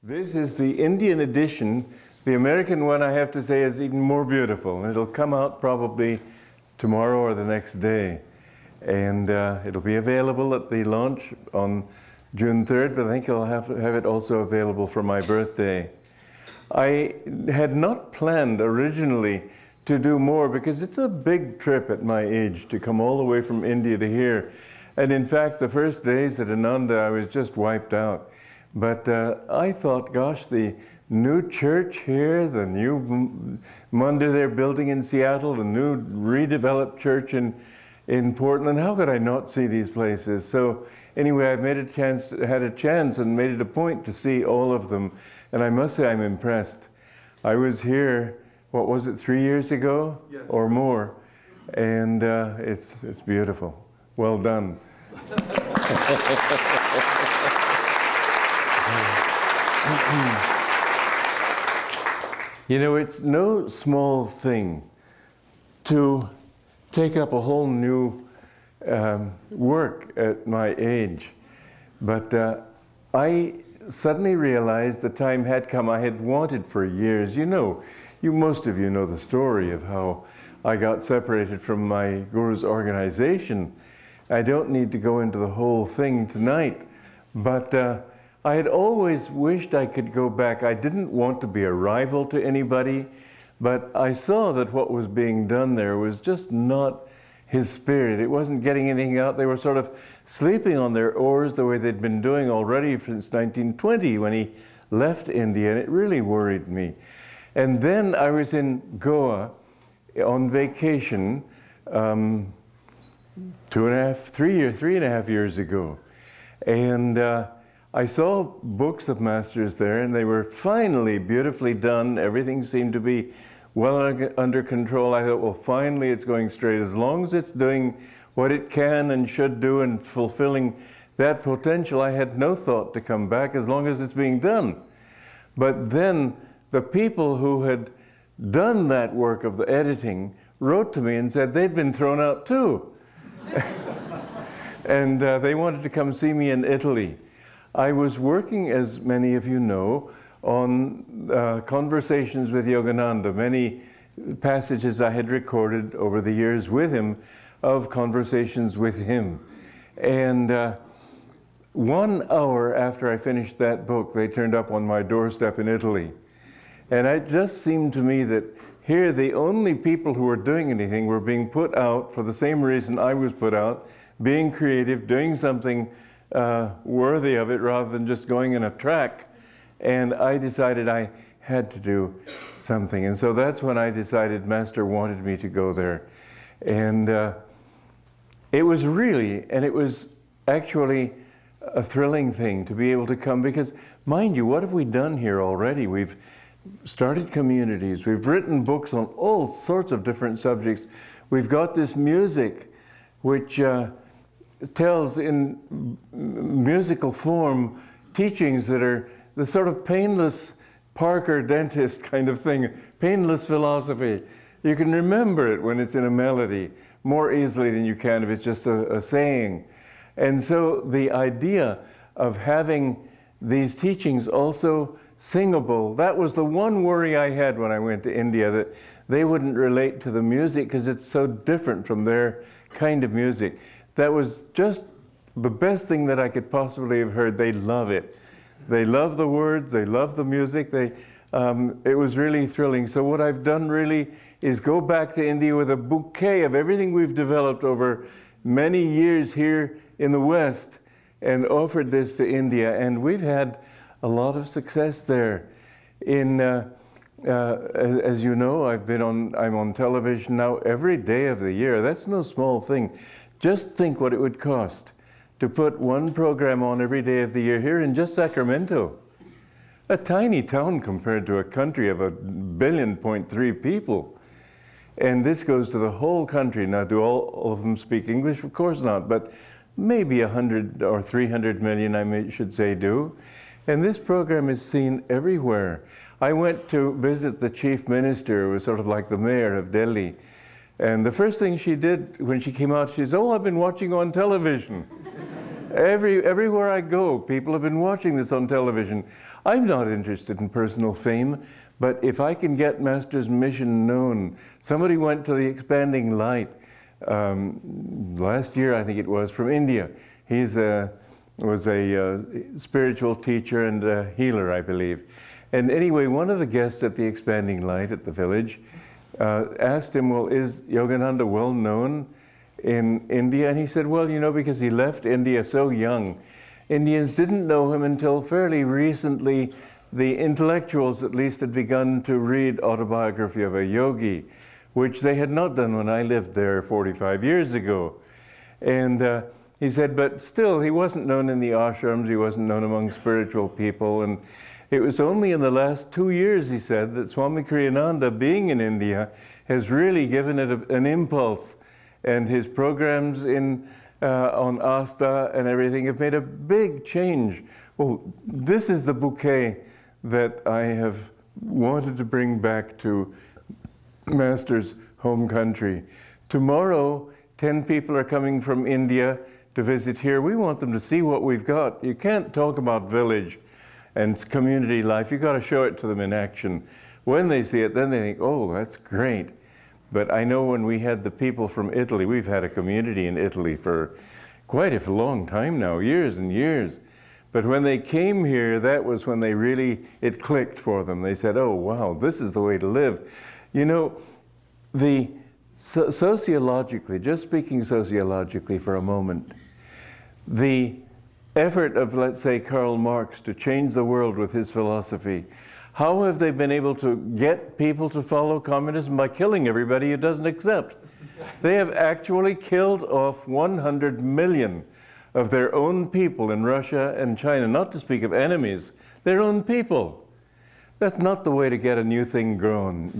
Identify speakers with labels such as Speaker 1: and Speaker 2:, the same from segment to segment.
Speaker 1: This is the Indian edition. The American one, I have to say, is even more beautiful. It'll come out probably tomorrow or the next day. And it'll be available at the launch on June 3rd, but I think I'll have it also available for my birthday. I had not planned originally to do more because it's a big trip at my age to come all the way from India to here. And in fact, the first days at Ananda, I was just wiped out. But I thought, gosh, the new church here, the new mandir they're building in Seattle, the new redeveloped church in Portland, how could I not see these places? So anyway, I've had a chance and made it a point to see all of them. And I must say I'm impressed. I was here, what was it, 3 years ago? Yes. Or more. And it's beautiful. Well done. You know, it's no small thing to take up a whole new work at my age. But I suddenly realized the time had come I had wanted for years. You know, most of you know the story of how I got separated from my guru's organization. I don't need to go into the whole thing tonight, but I had always wished I could go back. I didn't want to be a rival to anybody, but I saw that what was being done there was just not his spirit. It wasn't getting anything out. They were sort of sleeping on their oars the way they'd been doing already since 1920 when he left India, and it really worried me. And then I was in Goa on vacation 3.5 years ago. And I saw books of masters there, and they were finally beautifully done. Everything seemed to be well under control. I thought, well, finally it's going straight. As long as it's doing what it can and should do and fulfilling that potential, I had no thought to come back as long as it's being done. But then the people who had done that work of the editing wrote to me and said they'd been thrown out too. And they wanted to come see me in Italy. I was working, as many of you know, on conversations with Yogananda, many passages I had recorded over the years with him of conversations with him. And 1 hour after I finished that book, they turned up on my doorstep in Italy. And it just seemed to me that here the only people who were doing anything were being put out for the same reason I was put out, being creative, doing something worthy of it rather than just going in a track. And I decided I had to do something. And so that's when I decided Master wanted me to go there. And it was actually a thrilling thing to be able to come, because mind you, what have we done here already? We've started communities, we've written books on all sorts of different subjects. We've got this music which tells in musical form teachings that are the sort of painless Parker dentist kind of thing, painless philosophy. You can remember it when it's in a melody more easily than you can if it's just a saying. And so the idea of having these teachings also singable, that was the one worry I had when I went to India, that they wouldn't relate to the music because it's so different from their kind of music. That was just the best thing that I could possibly have heard. They love it. They love the words, they love the music. It was really thrilling. So what I've done really is go back to India with a bouquet of everything we've developed over many years here in the West and offered this to India. And we've had a lot of success there. As you know, I'm on television now every day of the year. That's no small thing. Just think what it would cost to put one program on every day of the year here in just Sacramento. A tiny town compared to a country of 1.3 billion people. And this goes to the whole country. Now, do all of them speak English? Of course not, but maybe 100 or 300 million, should say, do. And this program is seen everywhere. I went to visit the chief minister, who was sort of like the mayor of Delhi. And the first thing she did when she came out, she said, "Oh, I've been watching on television." Everywhere I go, people have been watching this on television. I'm not interested in personal fame, but if I can get Master's mission known. Somebody went to the Expanding Light last year, I think it was, from India. He was a spiritual teacher and a healer, I believe. And anyway, one of the guests at the Expanding Light at the village asked him, well, is Yogananda well known in India? And he said, well, you know, because he left India so young. Indians didn't know him until fairly recently. The intellectuals at least had begun to read Autobiography of a Yogi, which they had not done when I lived there 45 years ago. And he said, but still, he wasn't known in the ashrams, he wasn't known among spiritual people. And it was only in the last 2 years, he said, that Swami Kriyananda, being in India, has really given it an impulse. And his programs on Asta and everything have made a big change. Well, this is the bouquet that I have wanted to bring back to Master's home country. Tomorrow, 10 people are coming from India to visit here. We want them to see what we've got. You can't talk about village and community life. You've got to show it to them in action. When they see it, then they think, oh, that's great. But I know when we had the people from Italy, we've had a community in Italy for quite a long time now, years and years. But when they came here, that was when they really, it clicked for them. They said, oh, wow, this is the way to live. You know, sociologically, just speaking sociologically for a moment, the effort of, let's say, Karl Marx to change the world with his philosophy, how have they been able to get people to follow communism? By killing everybody who doesn't accept. They have actually killed off 100 million of their own people in Russia and China, not to speak of enemies, their own people. That's not the way to get a new thing going.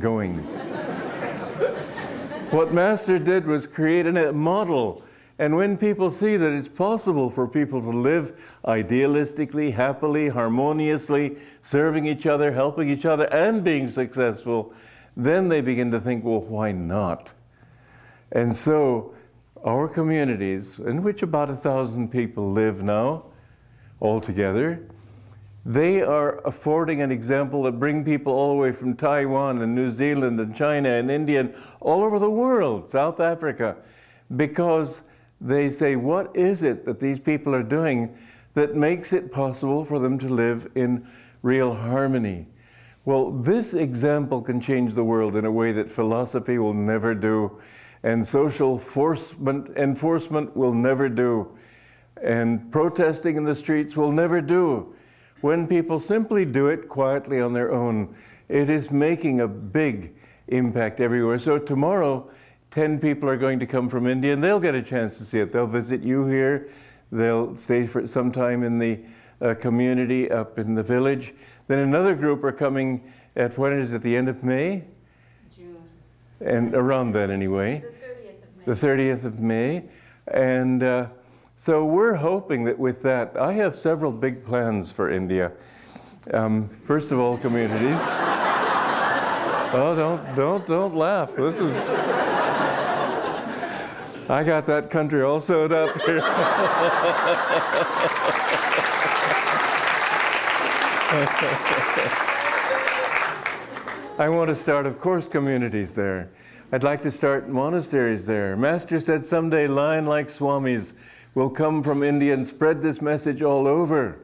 Speaker 1: What Master did was create a model. And when people see that it's possible for people to live idealistically, happily, harmoniously, serving each other, helping each other, and being successful, then they begin to think, well, why not? And so our communities, in which about 1,000 people live now altogether, they are affording an example that bring people all the way from Taiwan and New Zealand and China and India and all over the world, South Africa, because they say, what is it that these people are doing that makes it possible for them to live in real harmony? Well, this example can change the world in a way that philosophy will never do, and social enforcement will never do, and protesting in the streets will never do. When people simply do it quietly on their own, it is making a big impact everywhere. So tomorrow, 10 people are going to come from India, and they'll get a chance to see it. They'll visit you here. They'll stay for some time in the community up in the village. Then another group are coming at, when is it, the end of May?
Speaker 2: June.
Speaker 1: And around then anyway.
Speaker 2: The 30th of May.
Speaker 1: The 30th of May. And so we're hoping that with that, I have several big plans for India. First of all, communities. Oh, don't laugh. This is... I got that country all sewed up here. I want to start, of course, communities there. I'd like to start monasteries there. Master said someday lion like Swamis will come from India and spread this message all over.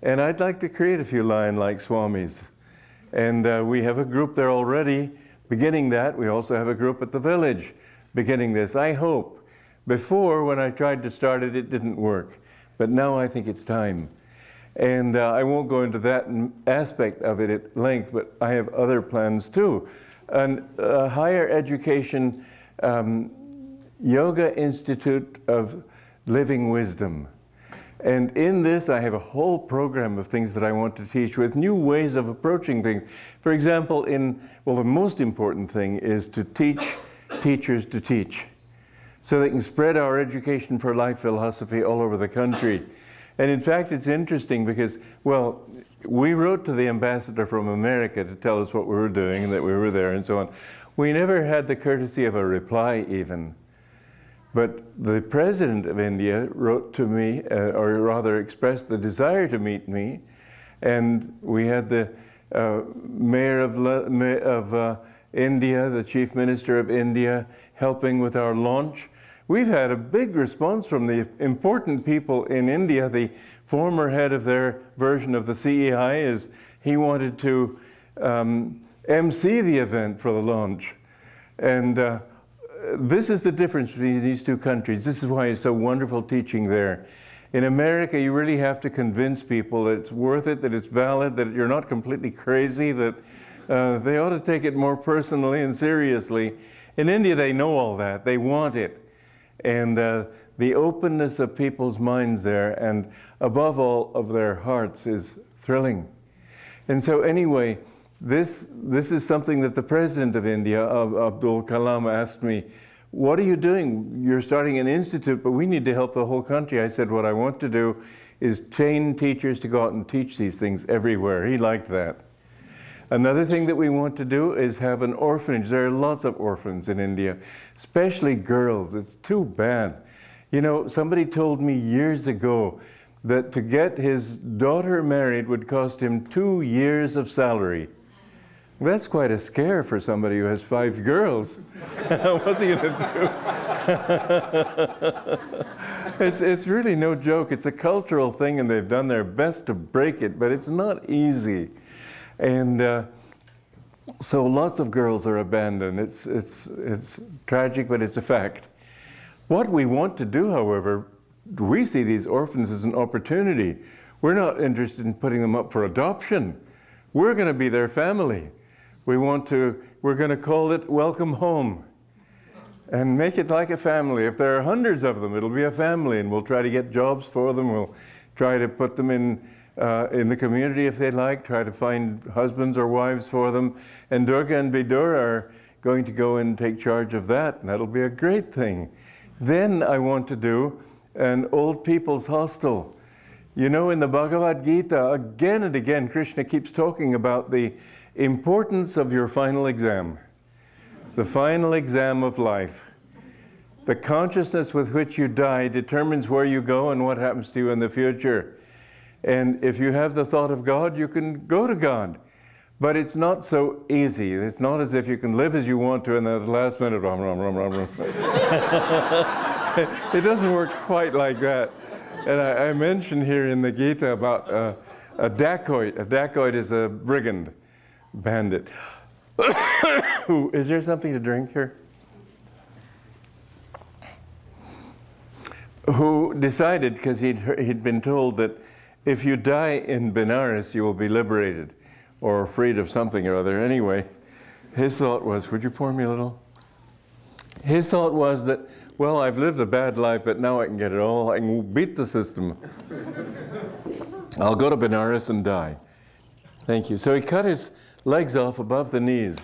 Speaker 1: And I'd like to create a few lion like Swamis. And we have a group there already beginning that. We also have a group at the village beginning this, I hope. Before, when I tried to start it, it didn't work. But now I think it's time. And I won't go into that aspect of it at length, but I have other plans too. And higher education, Yoga Institute of Living Wisdom. And in this, I have a whole program of things that I want to teach with new ways of approaching things. For example, the most important thing is to teach teachers to teach, so they can spread our education for life philosophy all over the country. And in fact, it's interesting because, well, we wrote to the ambassador from America to tell us what we were doing and that we were there and so on. We never had the courtesy of a reply even. But the President of India wrote to me, or rather expressed the desire to meet me, and we had the Mayor of India, the Chief Minister of India, helping with our launch. We've had a big response from the important people in India. The former head of their version of the CEI he wanted to MC the event for the launch. And this is the difference between these two countries. This is why it's so wonderful teaching there. In America, you really have to convince people that it's worth it, that it's valid, that you're not completely crazy, that they ought to take it more personally and seriously. In India, they know all that. They want it. And the openness of people's minds there, and above all of their hearts, is thrilling. And so anyway, this is something that the President of India, Abdul Kalam, asked me, what are you doing? You're starting an institute, but we need to help the whole country. I said, what I want to do is train teachers to go out and teach these things everywhere. He liked that. Another thing that we want to do is have an orphanage. There are lots of orphans in India, especially girls. It's too bad. You know, somebody told me years ago that to get his daughter married would cost him 2 years of salary. That's quite a scare for somebody who has 5 girls. What's he going to do? It's really no joke. It's a cultural thing, and they've done their best to break it, but it's not easy. And so lots of girls are abandoned. It's tragic, but it's a fact. What we want to do, however, we see these orphans as an opportunity. We're not interested in putting them up for adoption. We're going to be their family. We're going to call it Welcome Home and make it like a family. If there are hundreds of them, it'll be a family, and we'll try to get jobs for them. We'll try to put them in the community if they like, try to find husbands or wives for them. And Durga and Vidur are going to go and take charge of that, and that'll be a great thing. Then I want to do an old people's hostel. You know, in the Bhagavad Gita, again and again, Krishna keeps talking about the importance of your final exam, the final exam of life. The consciousness with which you die determines where you go and what happens to you in the future. And if you have the thought of God, you can go to God. But it's not so easy. It's not as if you can live as you want to and then at the last minute, rum, rum, rum, rum, rum. It doesn't work quite like that. And I mentioned here in the Gita about a dacoit. A dacoit is a brigand, bandit. Is there something to drink here? Who decided, because he'd been told that if you die in Benares, you will be liberated or freed of something or other. Anyway, his thought was, would you pour me a little? His thought was that, well, I've lived a bad life, but now I can get it all. I can beat the system. I'll go to Benares and die. Thank you. So he cut his legs off above the knees,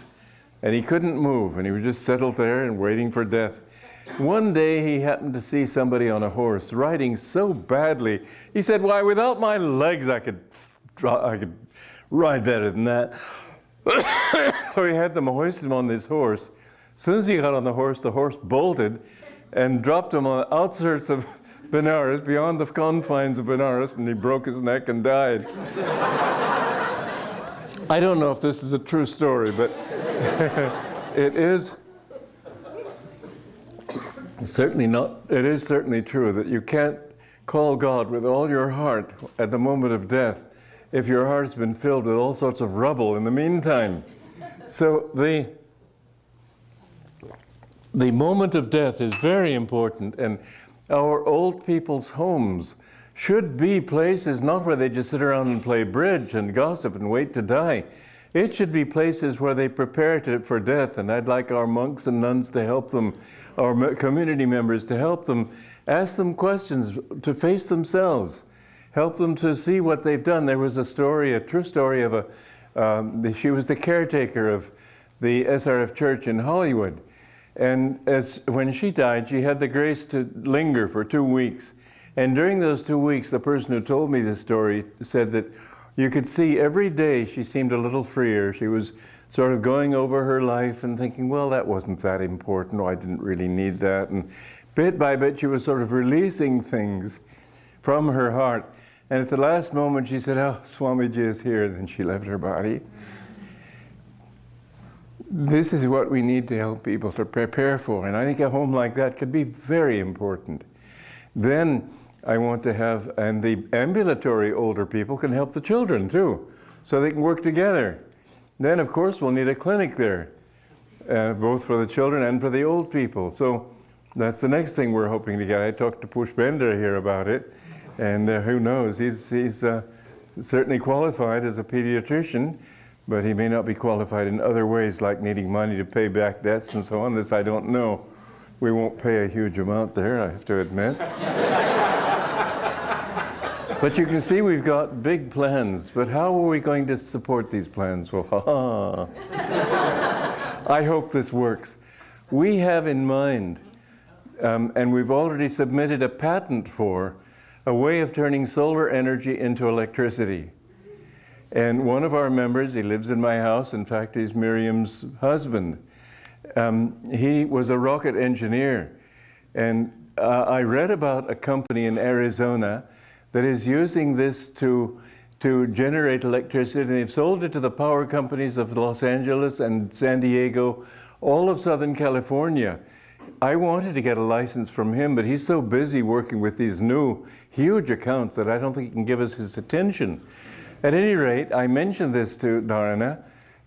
Speaker 1: and he couldn't move, and he was just settled there and waiting for death. One day he happened to see somebody on a horse riding so badly. He said, why, without my legs, I could ride better than that. So he had them hoist him on this horse. As soon as he got on the horse bolted and dropped him on the outskirts of Benares, beyond the confines of Benares, and he broke his neck and died. I don't know if this is a true story, but it is certainly true that you can't call God with all your heart at the moment of death if your heart's been filled with all sorts of rubble in the meantime. So the moment of death is very important, and our old people's homes should be places not where they just sit around and play bridge and gossip and wait to die. It should be places where they prepare for death, and I'd like our monks and nuns to help them, our community members to help them, ask them questions, to face themselves, help them to see what they've done. There was a true story of she was the caretaker of the SRF church in Hollywood. And when she died, she had the grace to linger for 2 weeks. And during those 2 weeks, the person who told me this story said that you could see every day she seemed a little freer. She was sort of going over her life and thinking, well, that wasn't that important. Oh, I didn't really need that. bit by bit, she was sort of releasing things from her heart. And at the last moment, she said, "Oh, Swamiji is here." And then she left her body. This is what we need to help people to prepare for. And I think a home like that could be very important. Then I want to have, and the ambulatory older people can help the children too, so they can work together. Then, of course, we'll need a clinic there, both for the children and for the old people. So that's the next thing we're hoping to get. I talked to Pushpender here about it, and who knows, he's certainly qualified as a pediatrician, but he may not be qualified in other ways, like needing money to pay back debts and so on. This I don't know. We won't pay a huge amount there, I have to admit. But you can see we've got big plans. But how are we going to support these plans? Well, I hope this works. We have in mind, and we've already submitted a patent for, a way of turning solar energy into electricity. And one of our members, he lives in my house, in fact, he's Miriam's husband. He was a rocket engineer. And I read about a company in Arizona that is using this to generate electricity. And they've sold it to the power companies of Los Angeles and San Diego, all of Southern California. I wanted to get a license from him, but he's so busy working with these new huge accounts that I don't think he can give us his attention. At any rate, I mentioned this to Dharana,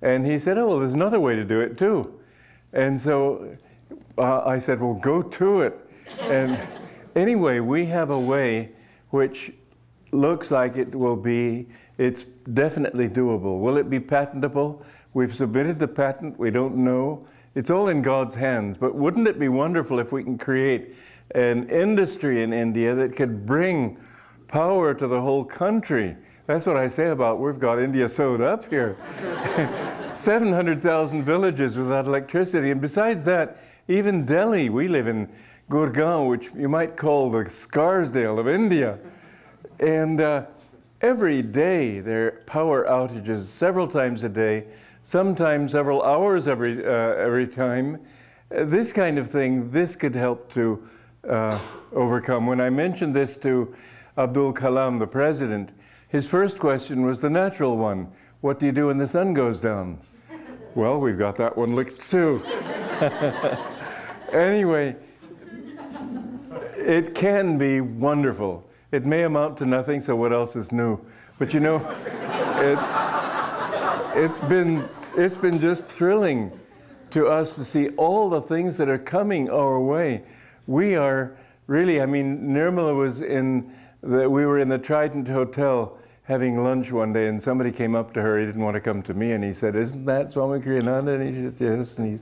Speaker 1: and he said, "Oh, well, there's another way to do it too." And so I said, "Well, go to it." And anyway, we have a way which looks like it's definitely doable. Will it be patentable? We've submitted the patent, we don't know. It's all in God's hands, but wouldn't it be wonderful if we can create an industry in India that could bring power to the whole country? That's what I say about we've got India sewed up here. 700,000 villages without electricity. And besides that, even Delhi, we live in Gurgaon, which you might call the Scarsdale of India. And every day there are power outages, several times a day, sometimes several hours every time. This kind of thing, this could help to overcome. When I mentioned this to Abdul Kalam, the president, his first question was the natural one. What do you do when the sun goes down? Well, we've got that one licked too. Anyway, it can be wonderful. It may amount to nothing, so what else is new? But you know, it's been just thrilling to us to see all the things that are coming our way. We are really, I mean, Nirmala was we were in the Trident Hotel having lunch one day, and somebody came up to her. He didn't want to come to me, and he said, "Isn't that Swami Kriyananda?" And he said, "Yes." And he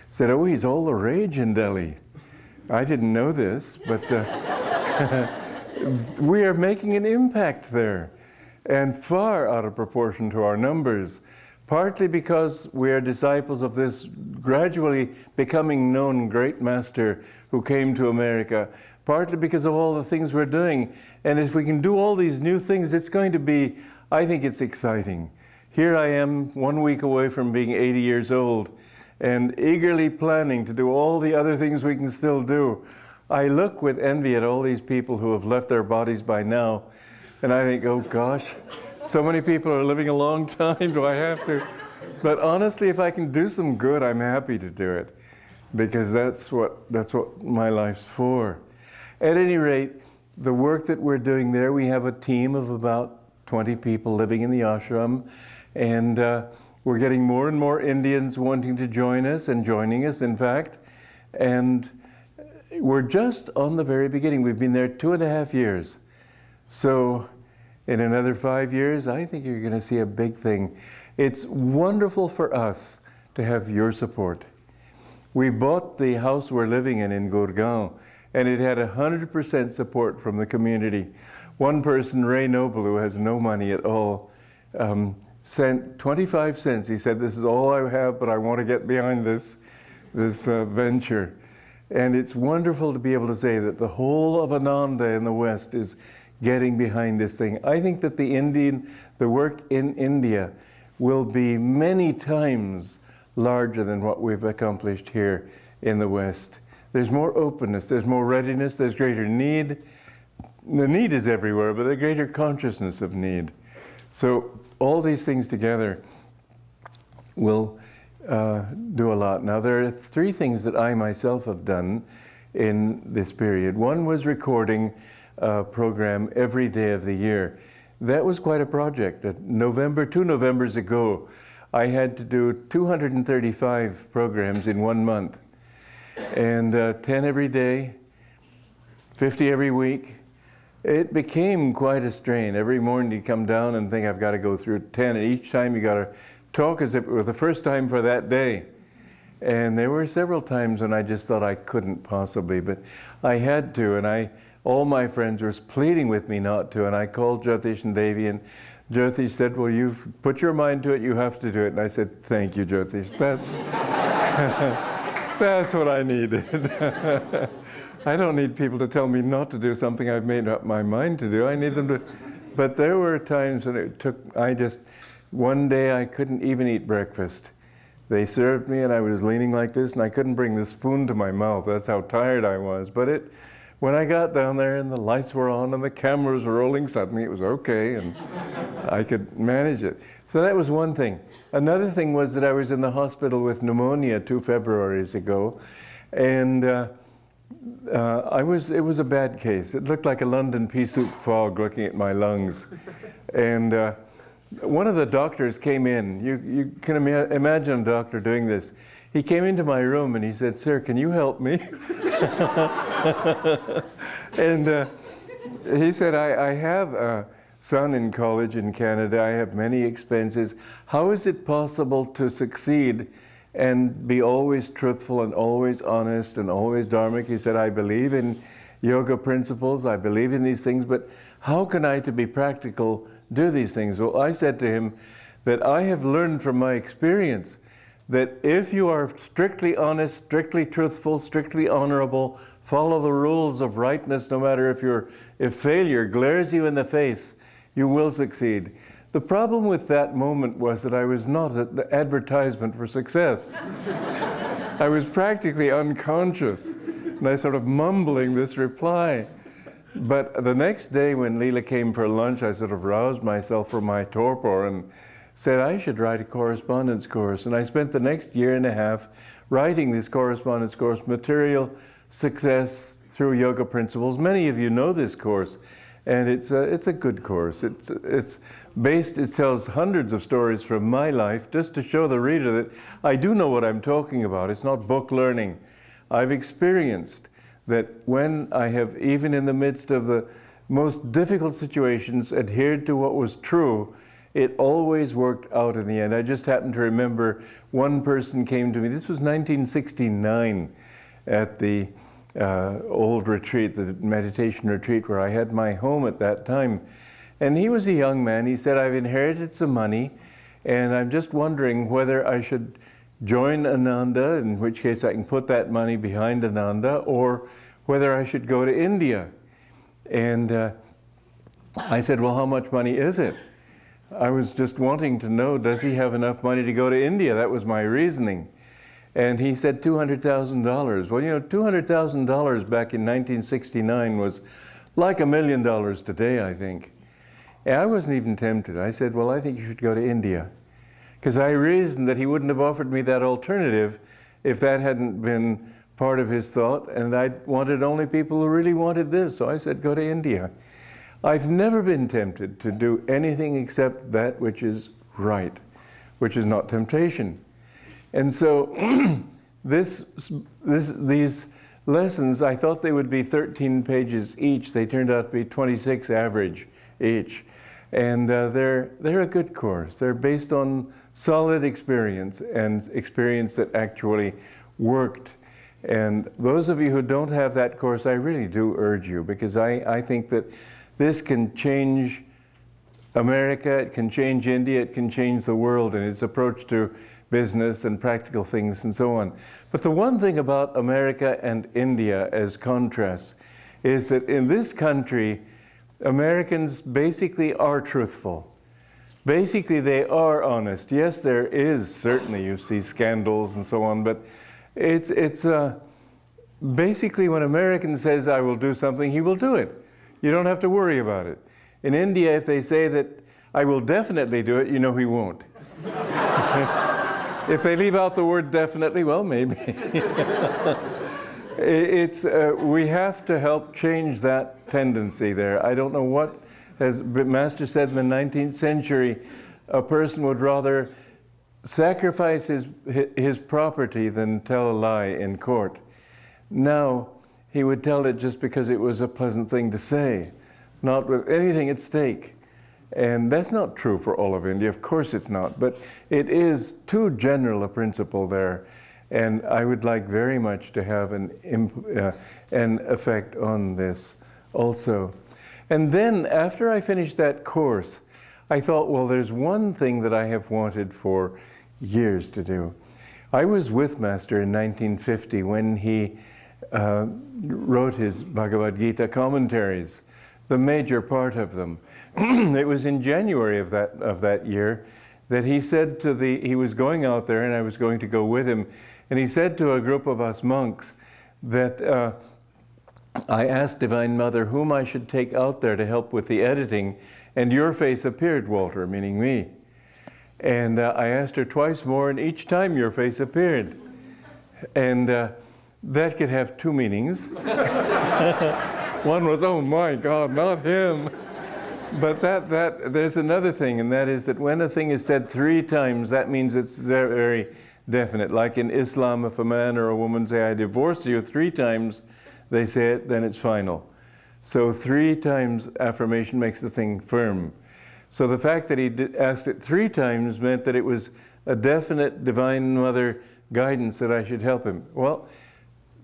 Speaker 1: said, "Oh, he's all the rage in Delhi." I didn't know this, but we are making an impact there, and far out of proportion to our numbers, partly because we are disciples of this gradually becoming known great master who came to America, partly because of all the things we're doing. And if we can do all these new things, it's going to be, I think it's exciting. Here I am 1 week away from being 80 years old and eagerly planning to do all the other things we can still do. I look with envy at all these people who have left their bodies by now, and I think, oh gosh, so many people are living a long time, do I have to? But honestly, if I can do some good, I'm happy to do it, because that's what my life's for. At any rate, the work that we're doing there, we have a team of about 20 people living in the ashram, and we're getting more and more Indians wanting to join us and joining us, in fact. And we're just on the very beginning. We've been there 2.5 years. So in another 5 years, I think you're going to see a big thing. It's wonderful for us to have your support. We bought the house we're living in Gurgaon, and it had 100% support from the community. One person, Ray Noble, who has no money at all, sent 25 cents. He said, "This is all I have, but I want to get behind this venture." And it's wonderful to be able to say that the whole of Ananda in the West is getting behind this thing. I think that the work in India will be many times larger than what we've accomplished here in the West. There's more openness, there's more readiness, there's greater need. The need is everywhere, but a greater consciousness of need. So all these things together will do a lot. Now, there are 3 things that I myself have done in this period. One was recording a program every day of the year. That was quite a project. 2 Novembers ago, I had to do 235 programs in 1 month. And 10 every day, 50 every week. It became quite a strain. Every morning you come down and think, I've got to go through 10, and each time you got to talk as if it was the first time for that day. And there were several times when I just thought I couldn't possibly, but I had to, and all my friends were pleading with me not to, and I called Jyotish and Devi, and Jyotish said, well, you've put your mind to it, you have to do it. And I said, thank you, Jyotish. That's what I needed. I don't need people to tell me not to do something I've made up my mind to do. I need them to. But there were times when one day I couldn't even eat breakfast. They served me and I was leaning like this and I couldn't bring the spoon to my mouth. That's how tired I was. But when I got down there and the lights were on and the cameras were rolling, suddenly it was okay and I could manage it. So that was one thing. Another thing was that I was in the hospital with pneumonia 2 Februaries ago, and it was a bad case. It looked like a London pea soup fog looking at my lungs. And one of the doctors came in. You can imagine a doctor doing this. He came into my room and he said, "Sir, can you help me?" And he said, I have a son in college in Canada. I have many expenses. How is it possible to succeed and be always truthful and always honest and always dharmic? He said, I believe in yoga principles. I believe in these things, but how can I, to be practical, do these things? Well, I said to him that I have learned from my experience that if you are strictly honest, strictly truthful, strictly honorable, follow the rules of rightness, no matter if failure glares you in the face, you will succeed. The problem with that moment was that I was not an advertisement for success. I was practically unconscious, and I sort of mumbling this reply. But the next day when Leela came for lunch, I sort of roused myself from my torpor and said I should write a correspondence course. And I spent the next 1.5 years writing this correspondence course, Material Success Through Yoga Principles. Many of you know this course, and it's a good course. It tells hundreds of stories from my life just to show the reader that I do know what I'm talking about. It's not book learning. I've experienced that when I have, even in the midst of the most difficult situations, adhered to what was true, it always worked out in the end. I just happen to remember one person came to me. This was 1969 at the old retreat, the meditation retreat where I had my home at that time. And he was a young man. He said, I've inherited some money and I'm just wondering whether I should join Ananda, in which case I can put that money behind Ananda, or whether I should go to India. And I said, well, how much money is it? I was just wanting to know, does he have enough money to go to India? That was my reasoning. And he said $200,000. Well, you know, $200,000 back in 1969 was like $1 million today, I think. And I wasn't even tempted. I said, well, I think you should go to India. Because I reasoned that he wouldn't have offered me that alternative if that hadn't been part of his thought, and I wanted only people who really wanted this. So I said, go to India. I've never been tempted to do anything except that which is right, which is not temptation. And so these lessons, I thought they would be 13 pages each. They turned out to be 26 average each. And they're a good course. They're based on solid experience and experience that actually worked. And those of you who don't have that course, I really do urge you, because I think that this can change America, it can change India, it can change the world in its approach to business and practical things and so on. But the one thing about America and India as contrasts is that in this country, Americans basically are truthful. Basically, they are honest. Yes, there is certainly, you see scandals and so on, but basically when American says, I will do something, he will do it. You don't have to worry about it. In India, if they say that I will definitely do it, you know he won't. If they leave out the word definitely, well, maybe. We have to help change that tendency there. I don't know what, as Master said in the 19th century, a person would rather sacrifice his property than tell a lie in court. Now, he would tell it just because it was a pleasant thing to say, not with anything at stake. And that's not true for all of India, of course it's not, but it is too general a principle there. And I would like very much to have an effect on this also. And then after I finished that course, I thought, well, there's one thing that I have wanted for years to do. I was with Master in 1950 when he wrote his Bhagavad Gita commentaries, the major part of them. It was in January of that year that he said he was going out there and I was going to go with him, and he said to a group of us monks that I asked Divine Mother whom I should take out there to help with the editing, and your face appeared, Walter, meaning me. And I asked her twice more, and each time your face appeared. And that could have two meanings. One was, oh my God, not him. But there's another thing, and that is that when a thing is said 3 times, that means it's very, very definite. Like in Islam, if a man or a woman say, I divorce you 3 times, they say it, then it's final. So 3 times affirmation makes the thing firm. So the fact that he asked it 3 times meant that it was a definite Divine Mother guidance that I should help him. Well,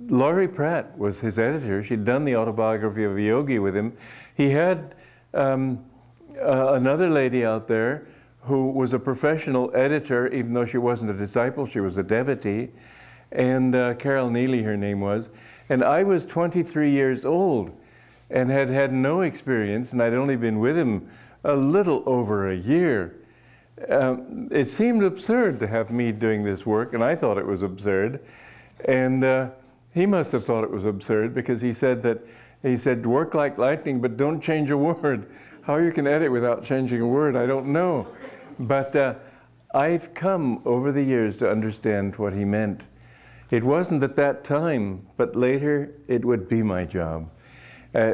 Speaker 1: Laurie Pratt was his editor. She'd done the Autobiography of a Yogi with him. He had another lady out there who was a professional editor, even though she wasn't a disciple, she was a devotee, and Carol Neely, her name was. And I was 23 years old and had had no experience, and I'd only been with him a little over a year. It seemed absurd to have me doing this work, and I thought it was absurd. And he must have thought it was absurd, because he said, work like lightning, but don't change a word. How you can edit without changing a word, I don't know. But I've come over the years to understand what he meant. It wasn't at that time, but later it would be my job.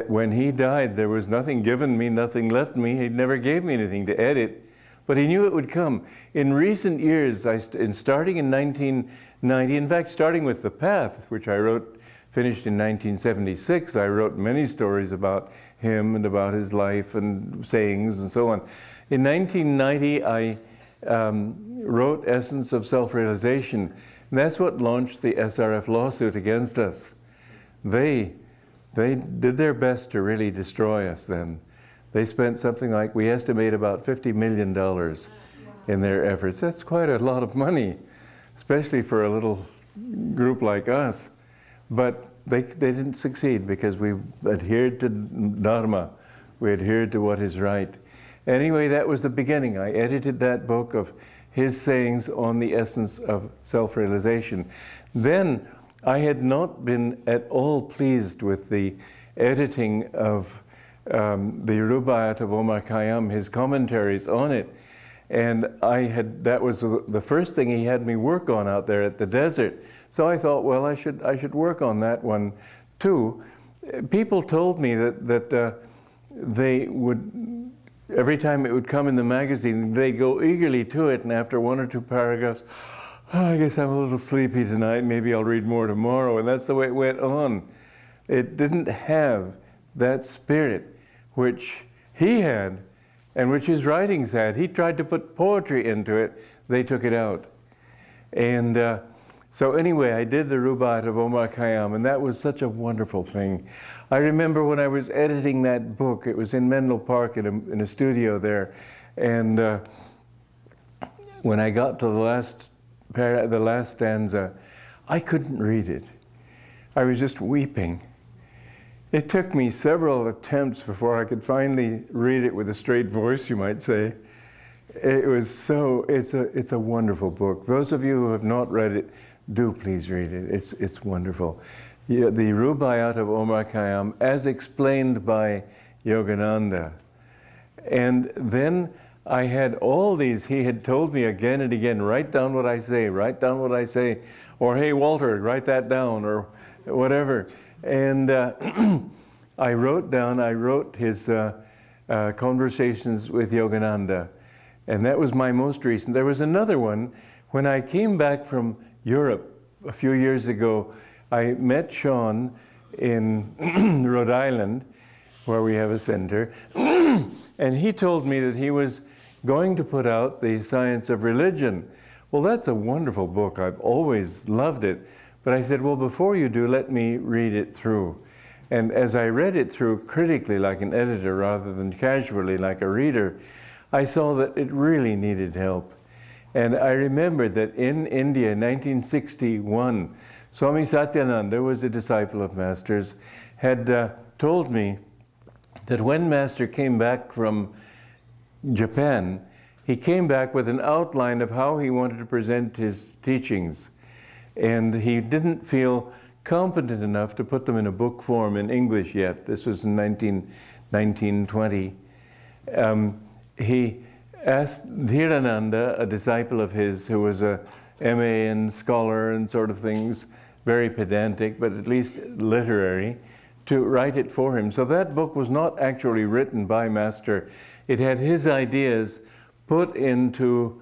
Speaker 1: When he died, there was nothing given me, nothing left me. He never gave me anything to edit, but he knew it would come. In recent years, starting in 1990, in fact, starting with The Path, which I finished in 1976, I wrote many stories about him and about his life and sayings and so on. In 1990, I wrote Essence of Self-Realization, and that's what launched the SRF lawsuit against us. They did their best to really destroy us then. They spent something like, we estimate about $50 million in their efforts. That's quite a lot of money, especially for a little group like us. But they didn't succeed because we adhered to Dharma. We adhered to what is right. Anyway, that was the beginning. I edited that book of his sayings on the essence of self-realization. Then I had not been at all pleased with the editing of the Rubaiyat of Omar Khayyam, his commentaries on it. And that was the first thing he had me work on out there at the desert. So I thought, well, I should work on that one too. People told me that they would, every time it would come in the magazine, they'd go eagerly to it, and after 1 or 2 paragraphs, oh, I guess I'm a little sleepy tonight, maybe I'll read more tomorrow, and that's the way it went on. It didn't have that spirit which he had and which his writings had. He tried to put poetry into it, they took it out. And so anyway, I did the Rubaiyat of Omar Khayyam, and that was such a wonderful thing. I remember when I was editing that book, it was in Menlo Park in a studio there, and when I got to the last stanza, I couldn't read it. I was just weeping. It took me several attempts before I could finally read it with a straight voice, you might say. It was it's a wonderful book. Those of you who have not read it, do please read it. It's wonderful. the Rubaiyat of Omar Khayyam as explained by Yogananda. And then I had all these, he had told me again and again, write down what I say, write down what I say, or hey Walter, write that down, or whatever. And I wrote his Conversations with Yogananda, and that was my most recent. There was another one, when I came back from Europe a few years ago, I met Sean in Rhode Island, where we have a center, and he told me that he was going to put out The Science of Religion. Well, that's a wonderful book. I've always loved it. But I said, well, before you do, let me read it through. And as I read it through critically like an editor rather than casually like a reader, I saw that it really needed help. And I remembered that in India in 1961, Swami Satyananda was a disciple of Master's, had told me that when Master came back from Japan, he came back with an outline of how he wanted to present his teachings. And he didn't feel competent enough to put them in a book form in English yet. This was in 1920. He asked Dhirananda, a disciple of his who was a MA and scholar and sort of things, very pedantic, but at least literary, to write it for him. So that book was not actually written by Master. It had his ideas put into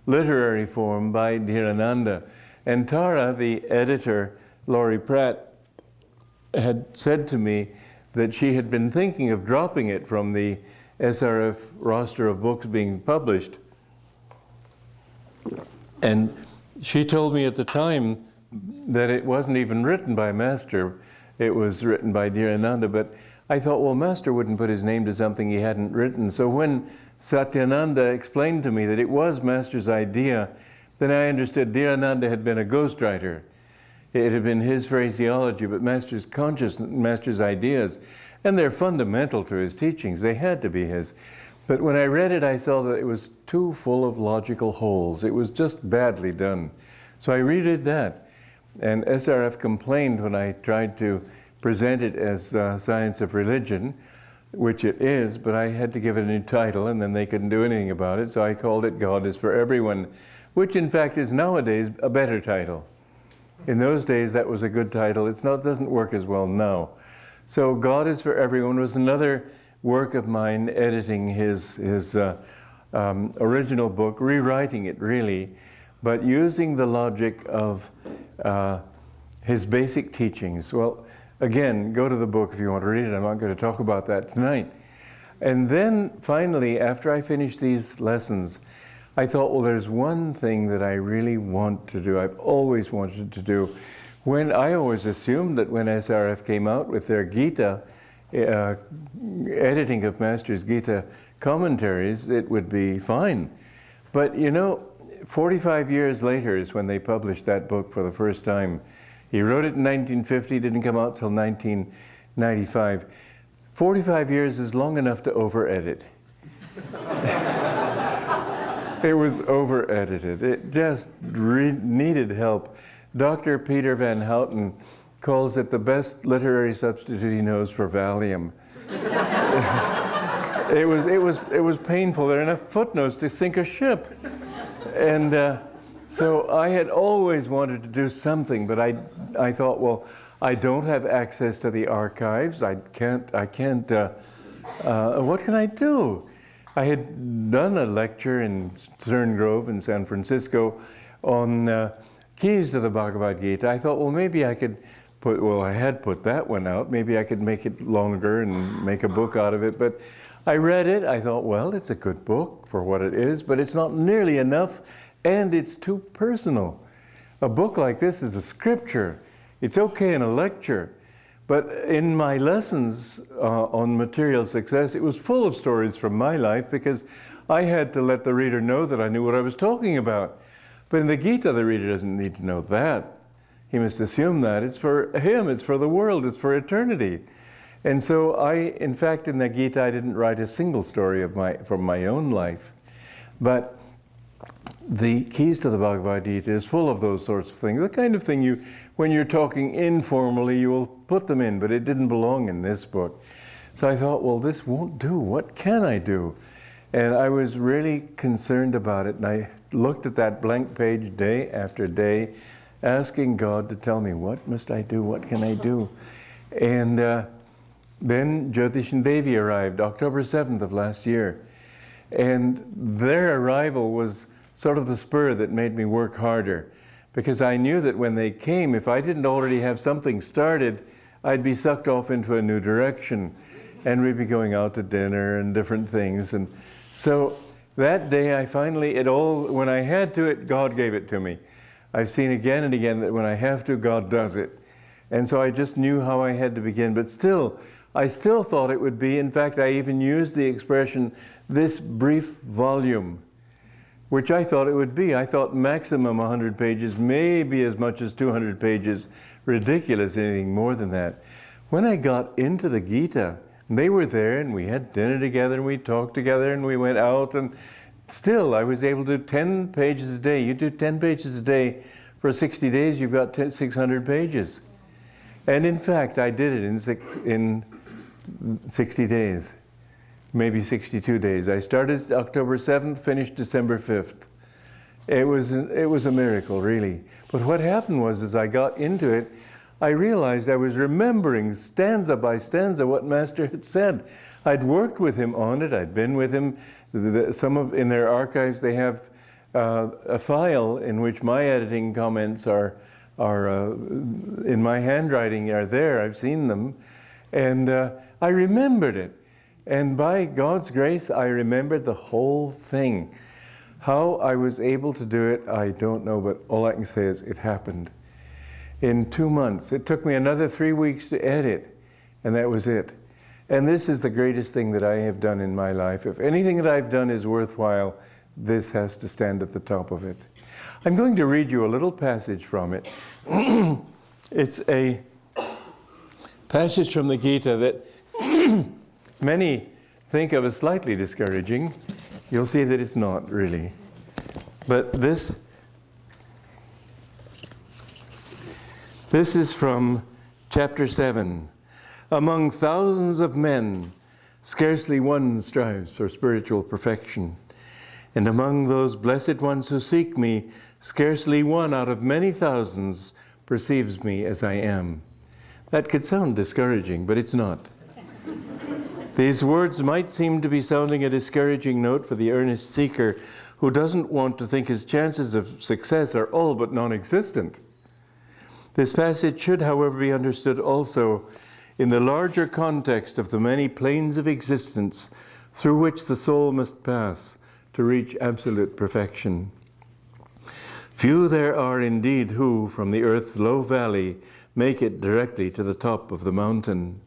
Speaker 1: literary form by Dhirananda. And Tara, the editor, Laurie Pratt, had said to me that she had been thinking of dropping it from the SRF roster of books being published. And she told me at the time that it wasn't even written by Master, it was written by Dhirananda, but I thought, well, Master wouldn't put his name to something he hadn't written. So when Satyananda explained to me that it was Master's idea, then I understood Dhirananda had been a ghostwriter. It had been his phraseology, but Master's consciousness, Master's ideas, and they're fundamental to his teachings. They had to be his. But when I read it, I saw that it was too full of logical holes. It was just badly done. So I redid that. And SRF complained when I tried to present it as Science of Religion, which it is, but I had to give it a new title, and then they couldn't do anything about it, so I called it God is for Everyone, which in fact is nowadays a better title. In those days, that was a good title. It doesn't work as well now. So God is for Everyone was another work of mine, editing his original book, rewriting it really, but using the logic of his basic teachings. Well, again, go to the book if you want to read it. I'm not going to talk about that tonight. And then finally, after I finished these lessons, I thought, well, there's one thing that I really want to do. I've always wanted to do. I always assumed that when SRF came out with their Gita, editing of Master's Gita commentaries, it would be fine. But you know, 45 years later is when they published that book for the first time. He wrote it in 1950, didn't come out till 1995. 45 years is long enough to over-edit. It was over-edited. It just needed help. Dr. Peter Van Houten calls it the best literary substitute he knows for Valium. It was painful. There are enough footnotes to sink a ship. And so I had always wanted to do something, but I thought, well, I don't have access to the archives. what can I do? I had done a lecture in Stern Grove in San Francisco on keys to the Bhagavad Gita. I thought, well, maybe I could I had put that one out. Maybe I could make it longer and make a book out of it. But I read it. I thought, well, it's a good book for what it is, but it's not nearly enough, and it's too personal. A book like this is a scripture. It's okay in a lecture. But in my lessons on material success, it was full of stories from my life because I had to let the reader know that I knew what I was talking about. But in the Gita, the reader doesn't need to know that. He must assume that. It's for him, it's for the world, it's for eternity. And so in fact, in the Gita, I didn't write a single story from my own life. But the keys to the Bhagavad Gita is full of those sorts of things. The kind of thing you, when you're talking informally, you will put them in, but it didn't belong in this book. So I thought, well, this won't do. What can I do? And I was really concerned about it. And I looked at that blank page day after day, asking God to tell me, what must I do? What can I do? And then Jyotish and Devi arrived, October 7th of last year. And their arrival was sort of the spur that made me work harder. Because I knew that when they came, if I didn't already have something started, I'd be sucked off into a new direction. And we'd be going out to dinner and different things. And so that day I finally, when I had to it, God gave it to me. I've seen again and again that when I have to, God does it. And so I just knew how I had to begin. But still, I still thought it would be, in fact, I even used the expression, this brief volume, which I thought it would be. I thought maximum 100 pages, maybe as much as 200 pages. Ridiculous, anything more than that. When I got into the Gita, they were there and we had dinner together and we talked together and we went out, and still I was able to do 10 pages a day. You do 10 pages a day for 60 days, you've got 600 pages. And in fact, I did it in 60 days, maybe 62 days. I started October 7th, finished December 5th. It was a miracle, really. But what happened was, as I got into it, I realized I was remembering stanza by stanza what Master had said. I'd worked with him on it. I'd been with him. In their archives, they have a file in which my editing comments are in my handwriting are there. I've seen them. And I remembered it. And by God's grace, I remembered the whole thing. How I was able to do it, I don't know, but all I can say is it happened. In 2 months. It took me another 3 weeks to edit, and that was it. And this is the greatest thing that I have done in my life. If anything that I've done is worthwhile, this has to stand at the top of it. I'm going to read you a little passage from it. It's a passage from the Gita that many think of as slightly discouraging. You'll see that it's not really. But this is from chapter 7. Among thousands of men, scarcely one strives for spiritual perfection. And among those blessed ones who seek me, scarcely one out of many thousands perceives me as I am. That could sound discouraging, but it's not. These words might seem to be sounding a discouraging note for the earnest seeker who doesn't want to think his chances of success are all but non-existent. This passage should, however, be understood also in the larger context of the many planes of existence through which the soul must pass to reach absolute perfection. Few there are indeed who, from the earth's low valley, make it directly to the top of the mountain.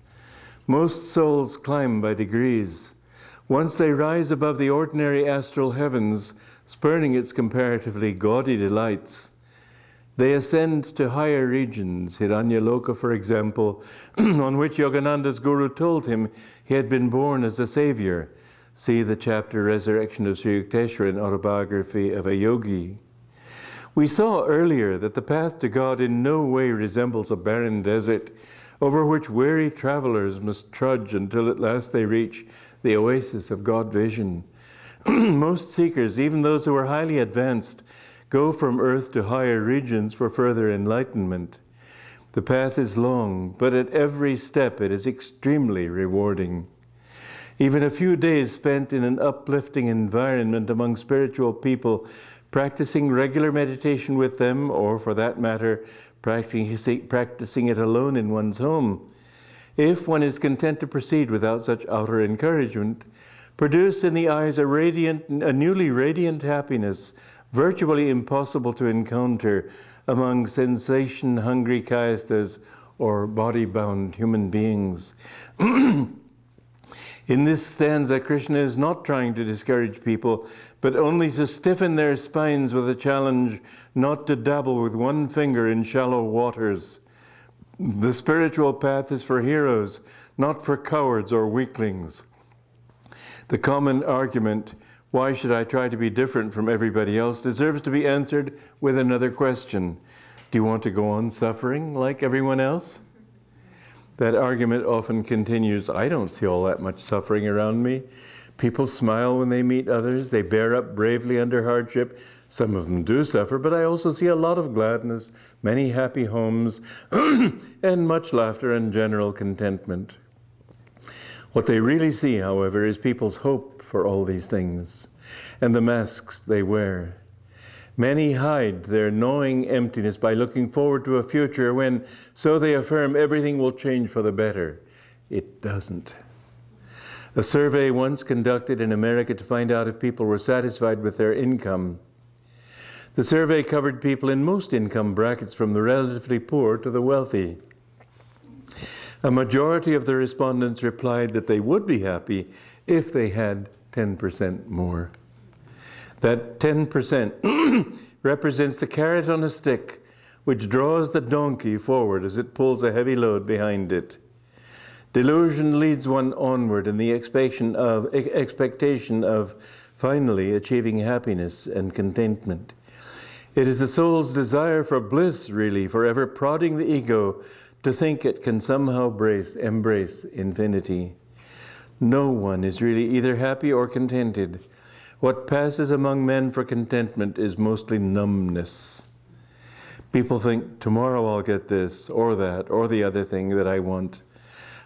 Speaker 1: Most souls climb by degrees. Once they rise above the ordinary astral heavens, spurning its comparatively gaudy delights, they ascend to higher regions, Hiranyaloka, for example, on which Yogananda's guru told him he had been born as a savior. See the chapter Resurrection of Sri Yukteswara in Autobiography of a Yogi. We saw earlier that the path to God in no way resembles a barren desert over which weary travelers must trudge until at last they reach the oasis of God vision. Most seekers, even those who are highly advanced, go from earth to higher regions for further enlightenment. The path is long, but at every step it is extremely rewarding. Even a few days spent in an uplifting environment among spiritual people, practicing regular meditation with them, or for that matter, practicing it alone in one's home, if one is content to proceed without such outer encouragement, produce in the eyes a newly radiant happiness, virtually impossible to encounter among sensation-hungry kayasthas or body-bound human beings. In this stanza, Krishna is not trying to discourage people, but only to stiffen their spines with a challenge not to dabble with one finger in shallow waters. The spiritual path is for heroes, not for cowards or weaklings. The common argument why should I try to be different from everybody else, deserves to be answered with another question. Do you want to go on suffering like everyone else? That argument often continues. I don't see all that much suffering around me. People smile when they meet others. They bear up bravely under hardship. Some of them do suffer, but I also see a lot of gladness, many happy homes, and much laughter and general contentment. What they really see, however, is people's hope for all these things and the masks they wear. Many hide their gnawing emptiness by looking forward to a future when, so they affirm, everything will change for the better. It doesn't. A survey once conducted in America to find out if people were satisfied with their income. The survey covered people in most income brackets from the relatively poor to the wealthy. A majority of the respondents replied that they would be happy if they had 10% more. That 10% represents the carrot on a stick, which draws the donkey forward as it pulls a heavy load behind it. Delusion leads one onward in the expectation of finally achieving happiness and contentment. It is the soul's desire for bliss, really, forever prodding the ego to think it can somehow embrace infinity. No one is really either happy or contented. What passes among men for contentment is mostly numbness. People think, tomorrow I'll get this or that or the other thing that I want.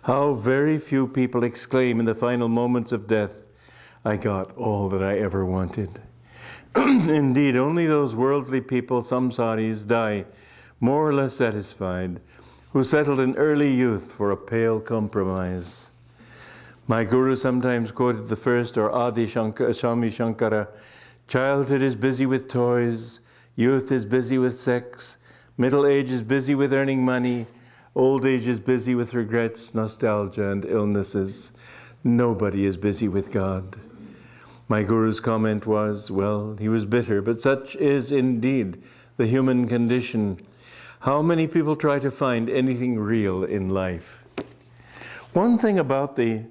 Speaker 1: How very few people exclaim in the final moments of death, I got all that I ever wanted. Indeed, only those worldly people, samsaris, die more or less satisfied, who settled in early youth for a pale compromise. My guru sometimes quoted the first, or Swami Shankara, childhood is busy with toys, youth is busy with sex, middle age is busy with earning money, old age is busy with regrets, nostalgia, and illnesses. Nobody is busy with God. My guru's comment was, well, he was bitter, but such is indeed the human condition. How many people try to find anything real in life? One thing about the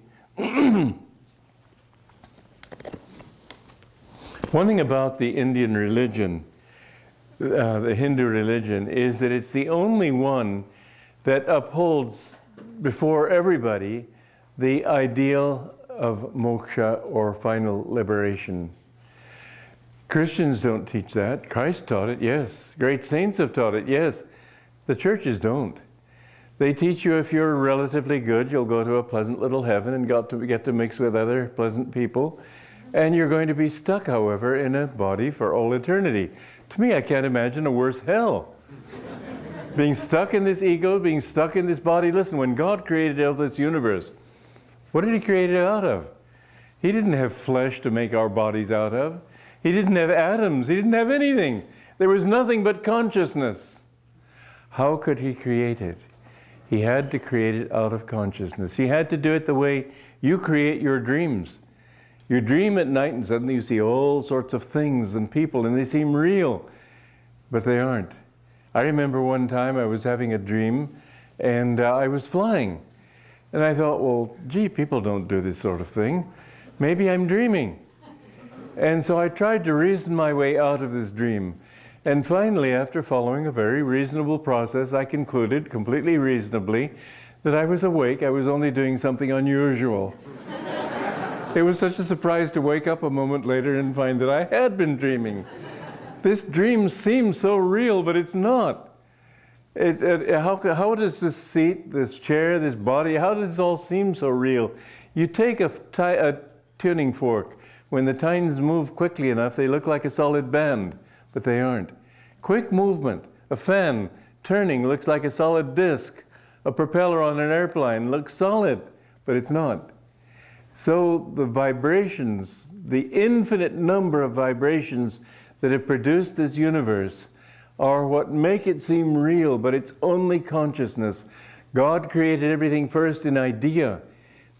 Speaker 1: Indian religion, the Hindu religion, is that it's the only one that upholds before everybody the ideal of moksha or final liberation. Christians don't teach that. Christ taught it, yes. Great saints have taught it, yes. The churches don't. They teach you if you're relatively good, you'll go to a pleasant little heaven and get to mix with other pleasant people. And you're going to be stuck, however, in a body for all eternity. To me, I can't imagine a worse hell. Being stuck in this ego, being stuck in this body. Listen, when God created all this universe, what did He create it out of? He didn't have flesh to make our bodies out of. He didn't have atoms. He didn't have anything. There was nothing but consciousness. How could He create it? He had to create it out of consciousness. He had to do it the way you create your dreams. You dream at night and suddenly you see all sorts of things and people and they seem real, but they aren't. I remember one time I was having a dream and I was flying. And I thought, well, gee, people don't do this sort of thing. Maybe I'm dreaming. And so I tried to reason my way out of this dream. And finally, after following a very reasonable process, I concluded, completely reasonably, that I was awake. I was only doing something unusual. It was such a surprise to wake up a moment later and find that I had been dreaming. This dream seems so real, but it's not. How does this seat, this chair, this body, how does this all seem so real? You take a tuning fork. When the tines move quickly enough, they look like a solid band. But they aren't. Quick movement, a fan turning looks like a solid disc. A propeller on an airplane looks solid, but it's not. So the vibrations, the infinite number of vibrations that have produced this universe are what make it seem real, but it's only consciousness. God created everything first in idea.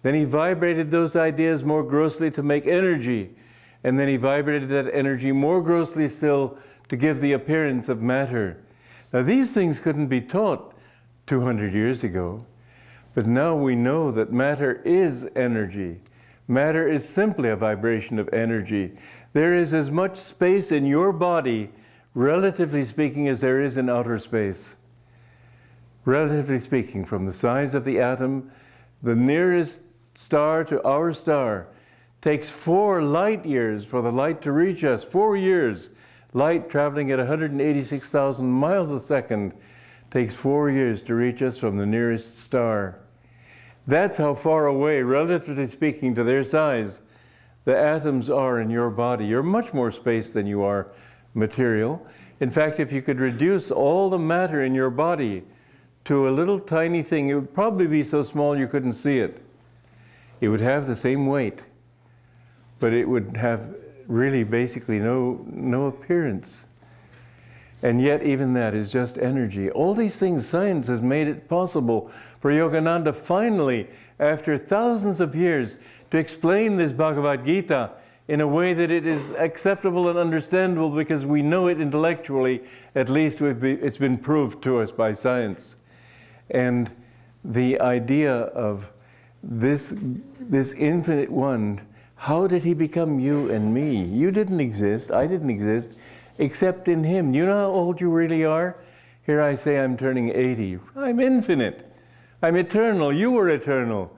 Speaker 1: Then He vibrated those ideas more grossly to make energy. And then He vibrated that energy more grossly still to give the appearance of matter. Now these things couldn't be taught 200 years ago, but now we know that matter is energy. Matter is simply a vibration of energy. There is as much space in your body, relatively speaking, as there is in outer space. Relatively speaking, from the size of the atom, the nearest star to our star takes 4 light years for the light to reach us. 4 years. Light traveling at 186,000 miles a second takes 4 years to reach us from the nearest star. That's how far away, relatively speaking to their size, the atoms are in your body. You're much more space than you are material. In fact, if you could reduce all the matter in your body to a little tiny thing, it would probably be so small you couldn't see it. It would have the same weight, but it would have really basically no appearance. And yet even that is just energy. All these things, science has made it possible for Yogananda finally, after thousands of years, to explain this Bhagavad Gita in a way that it is acceptable and understandable because we know it intellectually. At least it's been proved to us by science. And the idea of this infinite one, how did he become you and me? You didn't exist, I didn't exist, except in him. You know how old you really are? Here I say I'm turning 80. I'm infinite. I'm eternal. You were eternal.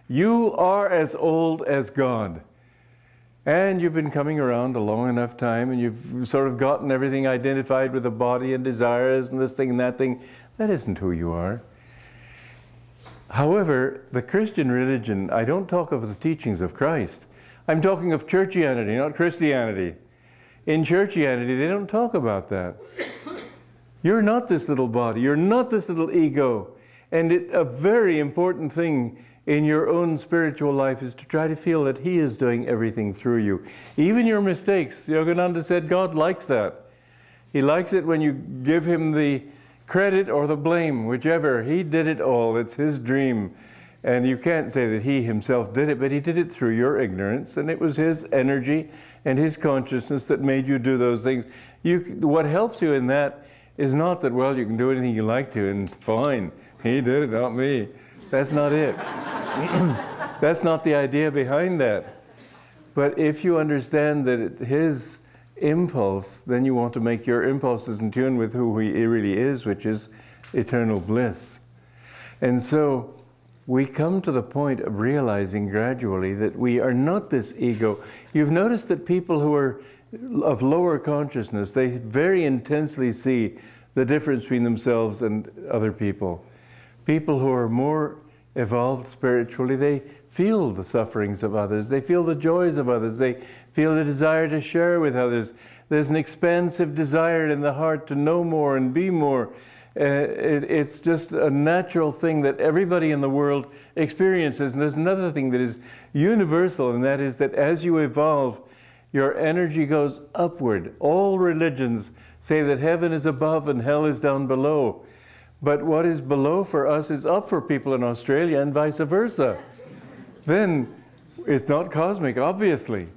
Speaker 1: You are as old as God. And you've been coming around a long enough time, and you've sort of gotten everything identified with the body and desires and this thing and that thing. That isn't who you are. However, the Christian religion, I don't talk of the teachings of Christ. I'm talking of churchianity, not Christianity. In churchianity, they don't talk about that. You're not this little body. You're not this little ego. And a very important thing in your own spiritual life is to try to feel that He is doing everything through you. Even your mistakes. Yogananda said God likes that. He likes it when you give Him the credit or the blame, whichever. He did it all. It's His dream. And you can't say that He Himself did it, but He did it through your ignorance, and it was His energy and His consciousness that made you do those things. What helps you in that is not that, well, you can do anything you like to, and fine, He did it, not me. That's not it. That's not the idea behind that. But if you understand that it's His impulse, then you want to make your impulses in tune with who He really is, which is eternal bliss. And so we come to the point of realizing gradually that we are not this ego. You've noticed that people who are of lower consciousness, they very intensely see the difference between themselves and other people. People who are more evolved spiritually, they feel the sufferings of others, they feel the joys of others, they feel the desire to share with others. There's an expansive desire in the heart to know more and be more. It's just a natural thing that everybody in the world experiences. And there's another thing that is universal, and that is that as you evolve, your energy goes upward. All religions say that heaven is above and hell is down below. But what is below for us is up for people in Australia, and vice versa. Then it's not cosmic, obviously.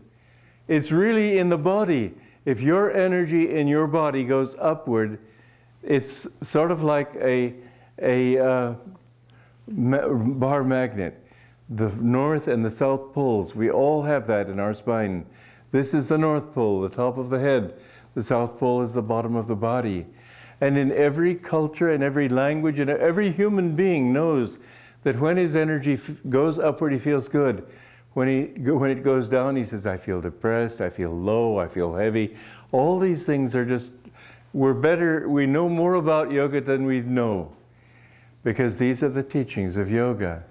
Speaker 1: It's really in the body. If your energy in your body goes upward, it's sort of like a bar magnet. The north and the south poles, we all have that in our spine. This is the North Pole, the top of the head. The South Pole is the bottom of the body. And in every culture and every language and every human being knows that when his energy goes upward, he feels good. When it goes down, he says, I feel depressed, I feel low, I feel heavy. All these things are just, we know more about yoga than we know, because these are the teachings of yoga.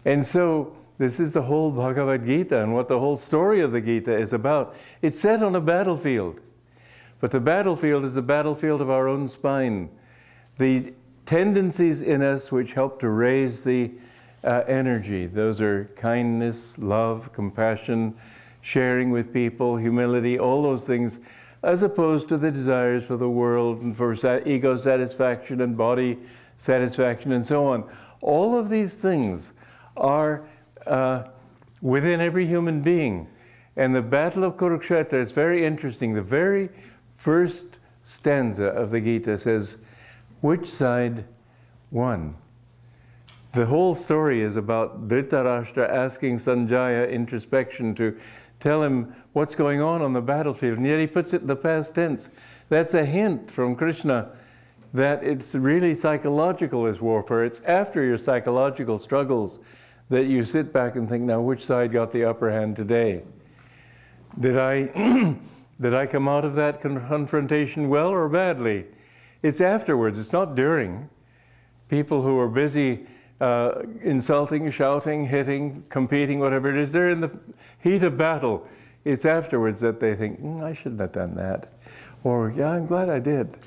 Speaker 1: And so this is the whole Bhagavad Gita and what the whole story of the Gita is about. It's set on a battlefield. But the battlefield is the battlefield of our own spine. The tendencies in us which help to raise the energy, those are kindness, love, compassion, sharing with people, humility, all those things, as opposed to the desires for the world and for ego satisfaction and body satisfaction and so on. All of these things are within every human being. And the Battle of Kurukshetra is very interesting. The very first stanza of the Gita says, which side won? The whole story is about Dhritarashtra asking Sanjaya introspection to tell him what's going on the battlefield, and yet he puts it in the past tense. That's a hint from Krishna that it's really psychological, this warfare. It's after your psychological struggles that you sit back and think, now which side got the upper hand today? Did I come out of that confrontation well or badly? It's afterwards, it's not during. People who are busy insulting, shouting, hitting, competing, whatever it is, they're in the heat of battle. It's afterwards that they think, I shouldn't have done that. Or, yeah, I'm glad I did.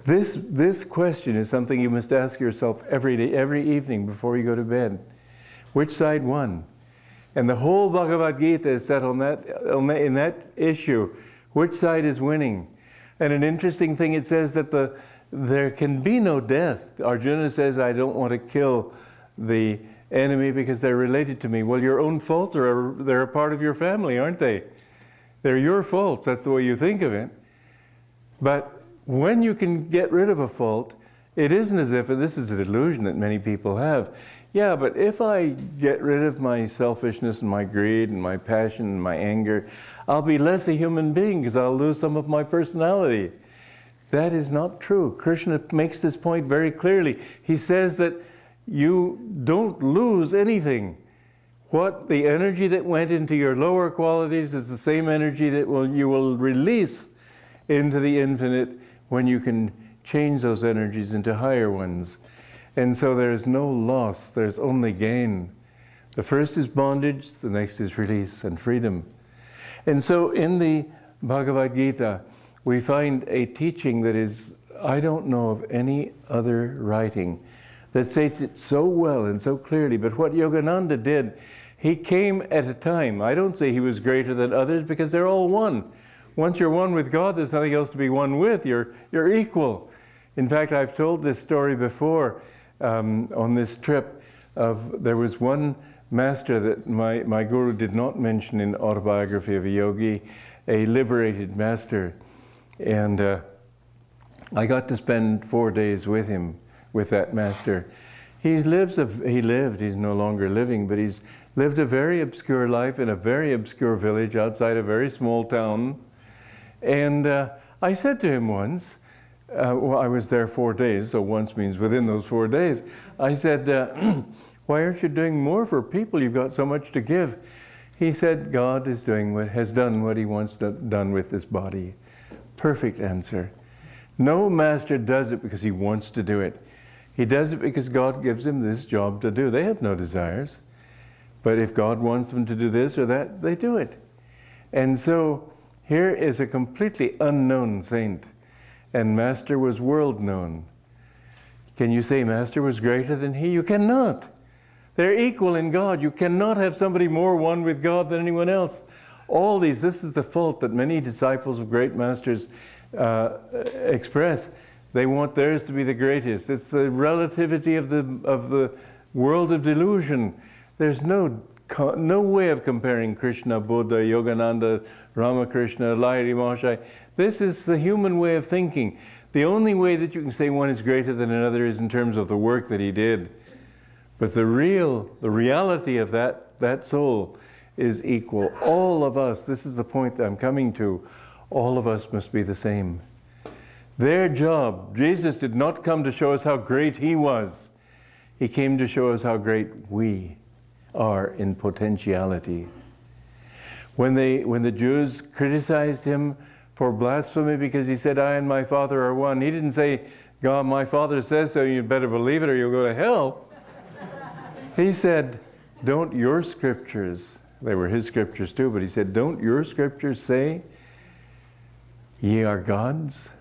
Speaker 1: This question is something you must ask yourself every day, every evening before you go to bed. Which side won? And the whole Bhagavad Gita is set in that issue. Which side is winning? And an interesting thing, it says that there can be no death. Arjuna says, I don't want to kill the enemy because they're related to me. Well, your own faults they're a part of your family, aren't they? They're your faults. That's the way you think of it. But when you can get rid of a fault, it isn't as if, and this is an illusion that many people have, yeah, but if I get rid of my selfishness and my greed and my passion and my anger, I'll be less a human being because I'll lose some of my personality. That is not true. Krishna makes this point very clearly. He says that you don't lose anything. The energy that went into your lower qualities is the same energy that you will release into the infinite when you can change those energies into higher ones. And so there's no loss, there's only gain. The first is bondage, the next is release and freedom. And so in the Bhagavad Gita, we find a teaching that is, I don't know of any other writing that states it so well and so clearly. But what Yogananda did, he came at a time. I don't say he was greater than others because they're all one. Once you're one with God, there's nothing else to be one with. You're equal. In fact, I've told this story before on this trip. There was one master that my guru did not mention in Autobiography of a Yogi, a liberated master. And I got to spend 4 days with him, with that master. He's no longer living, but he's lived a very obscure life in a very obscure village outside a very small town. And I said to him once, well, I was there 4 days, so once means within those 4 days. I said, why aren't you doing more for people? You've got so much to give. He said, God has done what he wants done with this body. Perfect answer. No master does it because he wants to do it. He does it because God gives him this job to do. They have no desires. But if God wants them to do this or that, they do it. And so here is a completely unknown saint. And Master was world known. Can you say Master was greater than he? You cannot. They're equal in God. You cannot have somebody more one with God than anyone else. This is the fault that many disciples of great masters express. They want theirs to be the greatest. It's the relativity of the world of delusion. There's no way of comparing Krishna, Buddha, Yogananda, Ramakrishna, Lahiri Mahashaya. This is the human way of thinking. The only way that you can say one is greater than another is in terms of the work that he did. But the reality of that soul is equal. All of us, this is the point that I'm coming to, all of us must be the same. Their job, Jesus did not come to show us how great he was. He came to show us how great we are in potentiality. When the Jews criticized him for blasphemy because he said, I and my Father are one, he didn't say, God, my Father says so, you better believe it or you'll go to hell. He said, don't your scriptures, they were his scriptures too, but he said, don't your scriptures say, ye are gods?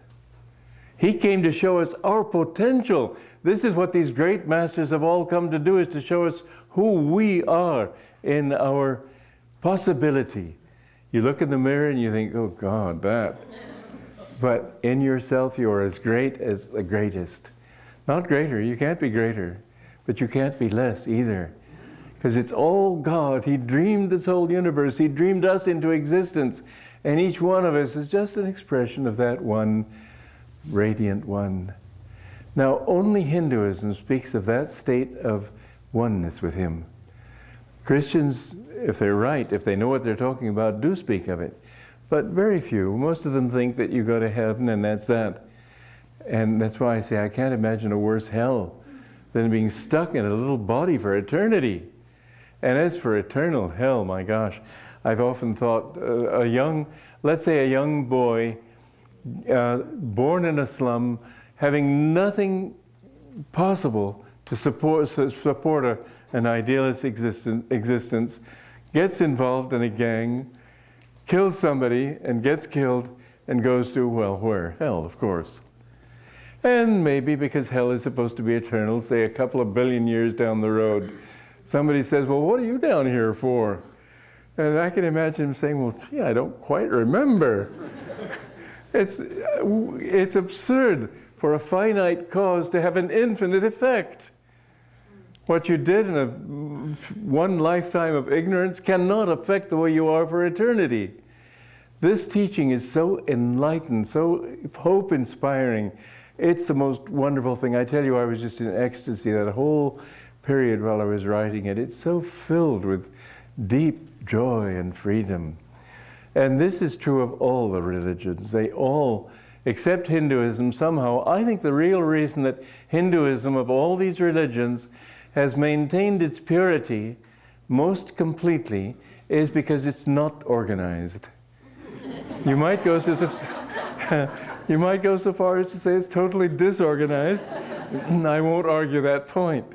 Speaker 1: He came to show us our potential. This is what these great masters have all come to do, is to show us who we are in our possibility. You look in the mirror and you think, oh God, that. But in yourself, you are as great as the greatest. Not greater, you can't be greater, but you can't be less either. Because it's all God. He dreamed this whole universe. He dreamed us into existence. And each one of us is just an expression of that one radiant one. Now, only Hinduism speaks of that state of oneness with him. Christians, if they're right, if they know what they're talking about, do speak of it. But very few. Most of them think that you go to heaven and that's that. And that's why I say I can't imagine a worse hell than being stuck in a little body for eternity. And as for eternal hell, my gosh, I've often thought let's say a young boy born in a slum, having nothing possible to support an idealist existence, gets involved in a gang, kills somebody and gets killed and goes to, well, where? Hell, of course. And maybe because hell is supposed to be eternal, say a couple of billion years down the road, somebody says, well, what are you down here for? And I can imagine him saying, well, gee, I don't quite remember. It's absurd for a finite cause to have an infinite effect. What you did in one lifetime of ignorance cannot affect the way you are for eternity. This teaching is so enlightened, so hope-inspiring. It's the most wonderful thing. I tell you, I was just in ecstasy that whole period while I was writing it. It's so filled with deep joy and freedom. And this is true of all the religions. They all, except Hinduism, somehow, I think the real reason that Hinduism, of all these religions, has maintained its purity most completely is because it's not organized. You might go so far as to say it's totally disorganized. I won't argue that point.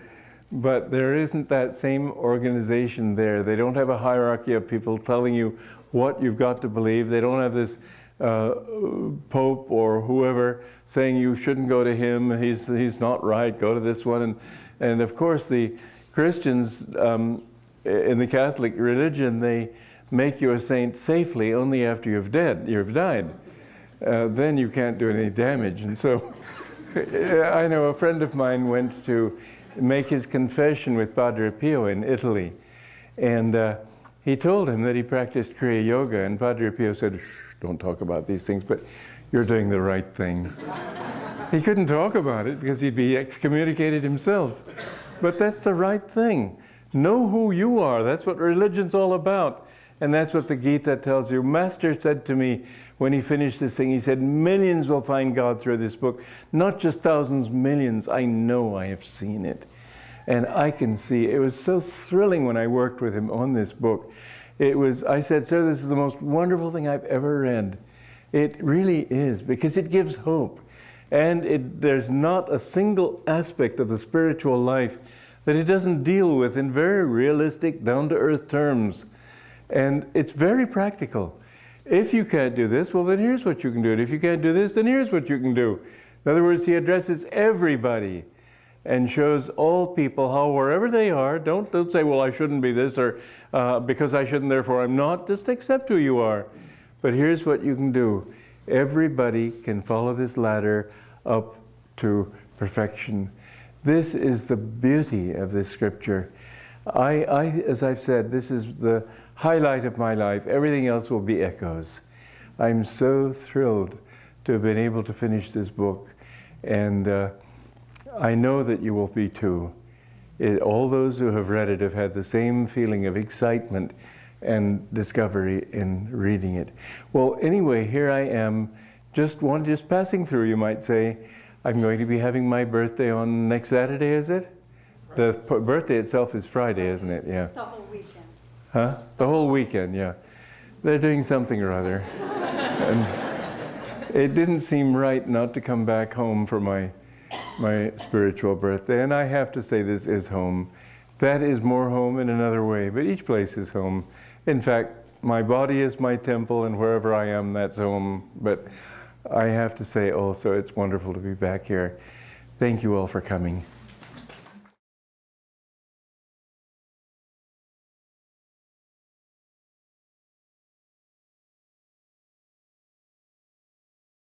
Speaker 1: But there isn't that same organization there. They don't have a hierarchy of people telling you what you've got to believe. They don't have this Pope or whoever saying you shouldn't go to him, he's not right, go to this one. And of course the Christians in the Catholic religion, they make you a saint safely only after you've died. Then you can't do any damage. And so I know a friend of mine went to make his confession with Padre Pio in Italy. And he told him that he practiced Kriya Yoga, and Padre Pio said, shh, don't talk about these things, but you're doing the right thing. He couldn't talk about it because he'd be excommunicated himself. But that's the right thing. Know who you are. That's what religion's all about. And that's what the Gita tells you. Master said to me when he finished this thing, he said, millions will find God through this book. Not just thousands, millions. I know, I have seen it. And I can see, it was so thrilling when I worked with him on this book. I said, sir, this is the most wonderful thing I've ever read. It really is, because it gives hope. And there's not a single aspect of the spiritual life that it doesn't deal with in very realistic, down-to-earth terms. And it's very practical. If you can't do this, well, then here's what you can do. And if you can't do this, then here's what you can do. In other words, he addresses everybody and shows all people how wherever they are, don't say, well, I shouldn't be this, or because I shouldn't, therefore I'm not. Just accept who you are. But here's what you can do. Everybody can follow this ladder up to perfection. This is the beauty of this scripture. As I've said, this is the highlight of my life. Everything else will be echoes. I'm so thrilled to have been able to finish this book. And I know that you will be too. All those who have read it have had the same feeling of excitement and discovery in reading it. Well, anyway, here I am, just passing through, you might say. I'm going to be having my birthday on next Saturday, is it? The birthday itself is Friday, isn't it? Yeah.
Speaker 2: It's the whole weekend.
Speaker 1: Huh? The whole weekend, yeah. They're doing something or other. And it didn't seem right not to come back home for my spiritual birthday. And I have to say, this is home. That is more home in another way, but each place is home. In fact, my body is my temple, and wherever I am, that's home. But I have to say also, it's wonderful to be back here. Thank you all for coming.